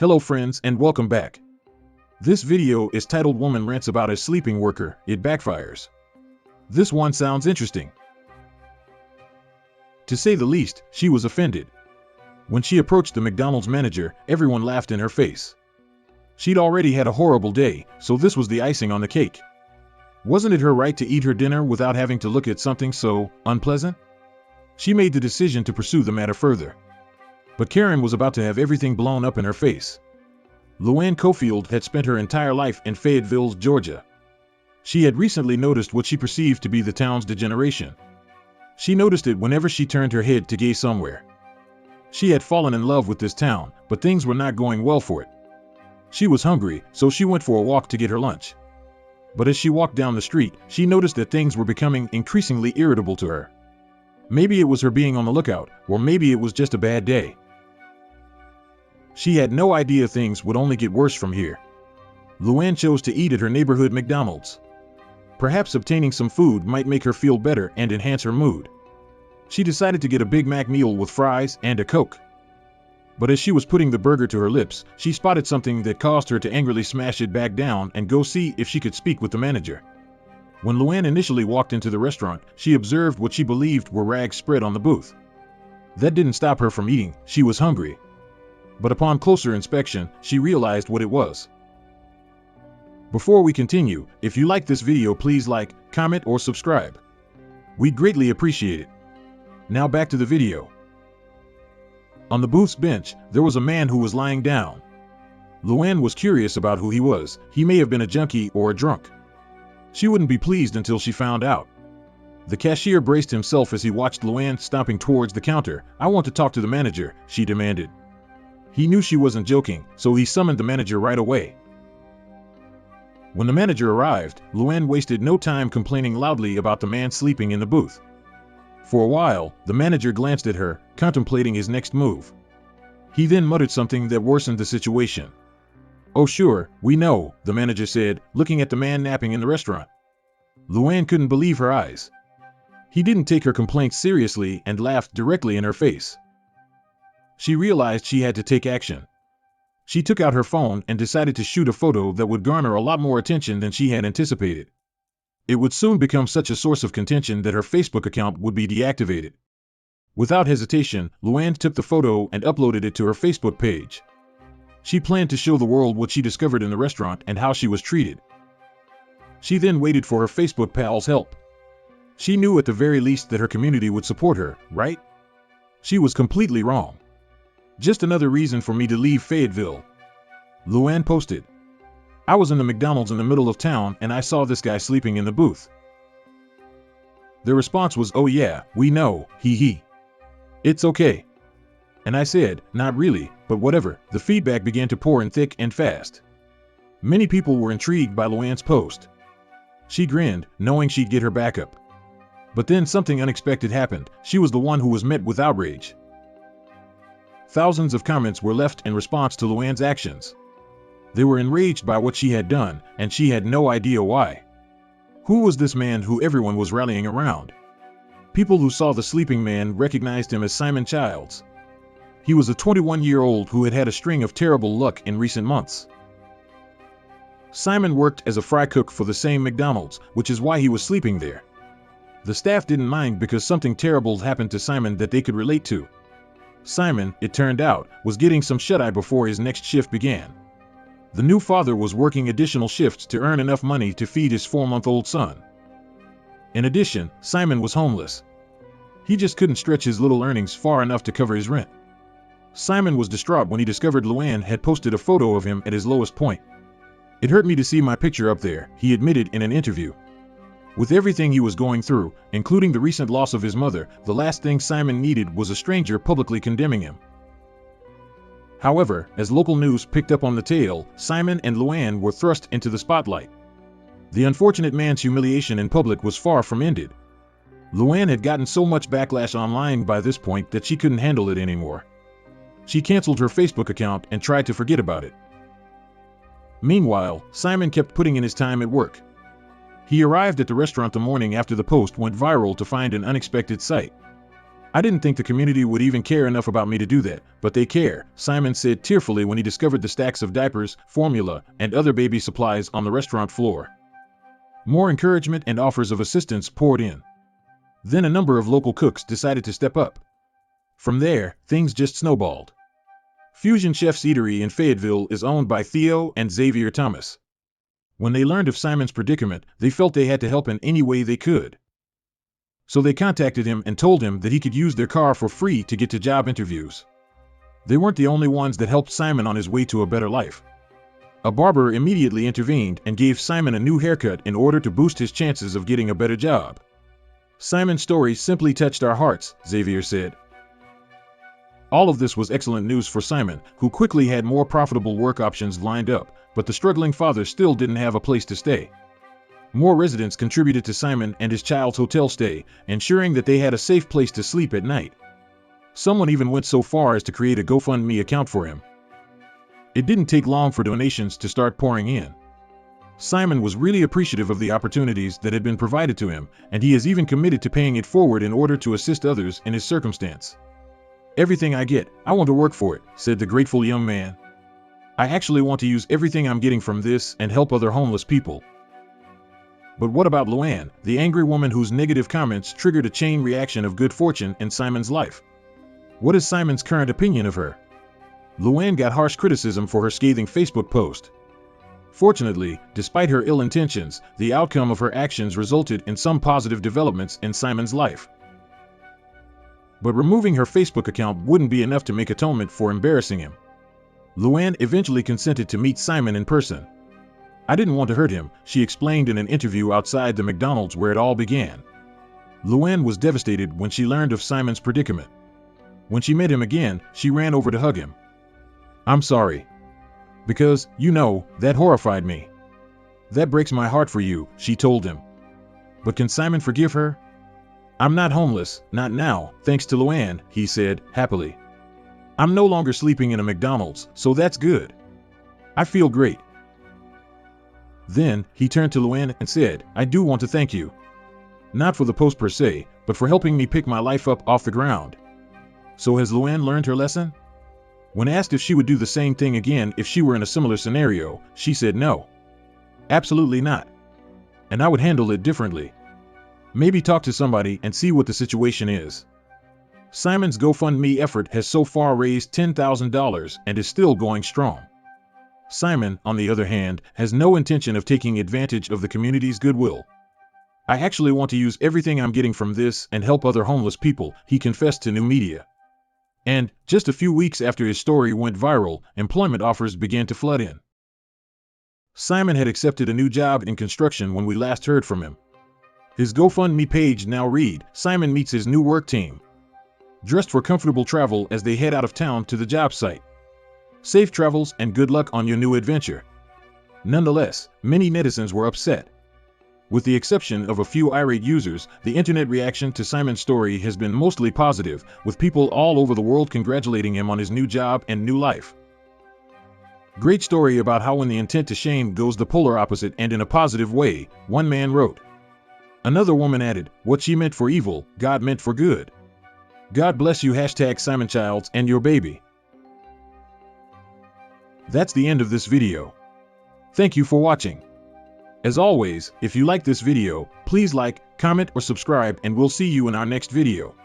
Hello friends and welcome back. This video is titled Woman Rants About a Sleeping Worker, It Backfires. This one sounds interesting. To say the least, she was offended. When she approached the McDonald's manager, everyone laughed in her face. She'd already had a horrible day, so this was the icing on the cake. Wasn't it her right to eat her dinner without having to look at something so unpleasant? She made the decision to pursue the matter further. But Karen was about to have everything blown up in her face. Luann Cofield had spent her entire life in Fayetteville, Georgia. She had recently noticed what she perceived to be the town's degeneration. She noticed it whenever she turned her head to gaze somewhere. She had fallen in love with this town, but things were not going well for it. She was hungry, so she went for a walk to get her lunch. But as she walked down the street, she noticed that things were becoming increasingly irritable to her. Maybe it was her being on the lookout, or maybe it was just a bad day. She had no idea things would only get worse from here. Luann chose to eat at her neighborhood McDonald's. Perhaps obtaining some food might make her feel better and enhance her mood. She decided to get a Big Mac meal with fries and a Coke. But as she was putting the burger to her lips, she spotted something that caused her to angrily smash it back down and go see if she could speak with the manager. When Luann initially walked into the restaurant, she observed what she believed were rags spread on the booth. That didn't stop her from eating. She was hungry. But upon closer inspection, she realized what it was. Before we continue, if you like this video, please like, comment, or subscribe. We'd greatly appreciate it. Now back to the video. On the booth's bench, there was a man who was lying down. Luann was curious about who he was. He may have been a junkie or a drunk. She wouldn't be pleased until she found out. The cashier braced himself as he watched Luann stomping towards the counter. "I want to talk to the manager," she demanded. He knew she wasn't joking, so he summoned the manager right away. When the manager arrived, Luann wasted no time complaining loudly about the man sleeping in the booth. For a while, the manager glanced at her, contemplating his next move. He then muttered something that worsened the situation. "Oh sure, we know," the manager said, looking at the man napping in the restaurant. Luann couldn't believe her eyes. He didn't take her complaints seriously and laughed directly in her face. She realized she had to take action. She took out her phone and decided to shoot a photo that would garner a lot more attention than she had anticipated. It would soon become such a source of contention that her Facebook account would be deactivated. Without hesitation, Luann took the photo and uploaded it to her Facebook page. She planned to show the world what she discovered in the restaurant and how she was treated. She then waited for her Facebook pals' help. She knew at the very least that her community would support her, right? She was completely wrong. "Just another reason for me to leave Fayetteville," Luann posted. "I was in the McDonald's in the middle of town and I saw this guy sleeping in the booth." The response was, "Oh yeah, we know, hee. It's okay." And I said, "Not really, but whatever." The feedback began to pour in thick and fast. Many people were intrigued by Luann's post. She grinned, knowing she'd get her back up. But then something unexpected happened. She was the one who was met with outrage. Thousands of comments were left in response to Luann's actions. They were enraged by what she had done, and she had no idea why. Who was this man who everyone was rallying around? People who saw the sleeping man recognized him as Simon Childs. He was a 21-year-old who had had a string of terrible luck in recent months. Simon worked as a fry cook for the same McDonald's, which is why he was sleeping there. The staff didn't mind because something terrible happened to Simon that they could relate to. Simon, it turned out, was getting some shut-eye before his next shift began. The new father was working additional shifts to earn enough money to feed his 4-month-old son. In addition, Simon was homeless. He just couldn't stretch his little earnings far enough to cover his rent. Simon was distraught when he discovered Luann had posted a photo of him at his lowest point. "It hurt me to see my picture up there," he admitted in an interview. With everything he was going through, including the recent loss of his mother, the last thing Simon needed was a stranger publicly condemning him. However, as local news picked up on the tale, Simon and Luann were thrust into the spotlight. The unfortunate man's humiliation in public was far from ended. Luann had gotten so much backlash online by this point that she couldn't handle it anymore. She canceled her Facebook account and tried to forget about it. Meanwhile, Simon kept putting in his time at work. He arrived at the restaurant the morning after the post went viral to find an unexpected sight. I didn't think the community would even care enough about me to do that, but they care, Simon said tearfully when he discovered the stacks of diapers, formula, and other baby supplies on the restaurant floor. More encouragement and offers of assistance poured in. Then a number of local cooks decided to step up. From there, things just snowballed. Fusion Chef's Eatery in Fayetteville is owned by Theo and Xavier Thomas. When they learned of Simon's predicament, they felt they had to help in any way they could. So they contacted him and told him that he could use their car for free to get to job interviews. They weren't the only ones that helped Simon on his way to a better life. A barber immediately intervened and gave Simon a new haircut in order to boost his chances of getting a better job. Simon's story simply touched our hearts, Xavier said. All of this was excellent news for Simon, who quickly had more profitable work options lined up, but the struggling father still didn't have a place to stay. More residents contributed to Simon and his child's hotel stay, ensuring that they had a safe place to sleep at night. Someone even went so far as to create a GoFundMe account for him. It didn't take long for donations to start pouring in. Simon was really appreciative of the opportunities that had been provided to him, and he is even committed to paying it forward in order to assist others in his circumstance. "Everything I get, I want to work for it," said the grateful young man. "I actually want to use everything I'm getting from this and help other homeless people." But what about Luann, the angry woman whose negative comments triggered a chain reaction of good fortune in Simon's life? What is Simon's current opinion of her? Luann got harsh criticism for her scathing Facebook post. Fortunately, despite her ill intentions, the outcome of her actions resulted in some positive developments in Simon's life. But removing her Facebook account wouldn't be enough to make atonement for embarrassing him. Luann eventually consented to meet Simon in person. "I didn't want to hurt him," she explained in an interview outside the McDonald's where it all began. Luann was devastated when she learned of Simon's predicament. When she met him again, she ran over to hug him. "I'm sorry. Because, that horrified me. That breaks my heart for you," she told him. But can Simon forgive her? "I'm not homeless, not now, thanks to Luann," he said, happily. "I'm no longer sleeping in a McDonald's, so that's good. I feel great." Then, he turned to Luann and said, "I do want to thank you. Not for the post per se, but for helping me pick my life up off the ground." So has Luann learned her lesson? When asked if she would do the same thing again if she were in a similar scenario, she said no. Absolutely not. And I would handle it differently. Maybe talk to somebody and see what the situation is. Simon's GoFundMe effort has so far raised $10,000 and is still going strong. Simon, on the other hand, has no intention of taking advantage of the community's goodwill. "I actually want to use everything I'm getting from this and help other homeless people," he confessed to new media. And, just a few weeks after his story went viral, employment offers began to flood in. Simon had accepted a new job in construction when we last heard from him. His GoFundMe page now read, "Simon meets his new work team. Dressed for comfortable travel as they head out of town to the job site. Safe travels and good luck on your new adventure." Nonetheless, many netizens were upset. With the exception of a few irate users, the internet reaction to Simon's story has been mostly positive, with people all over the world congratulating him on his new job and new life. "Great story about how when the intent to shame goes the polar opposite and in a positive way," one man wrote. Another woman added, "What she meant for evil, God meant for good. God bless you #SimonChilds and your baby." That's the end of this video. Thank you for watching. As always, if you like this video, please like, comment, or subscribe, and we'll see you in our next video.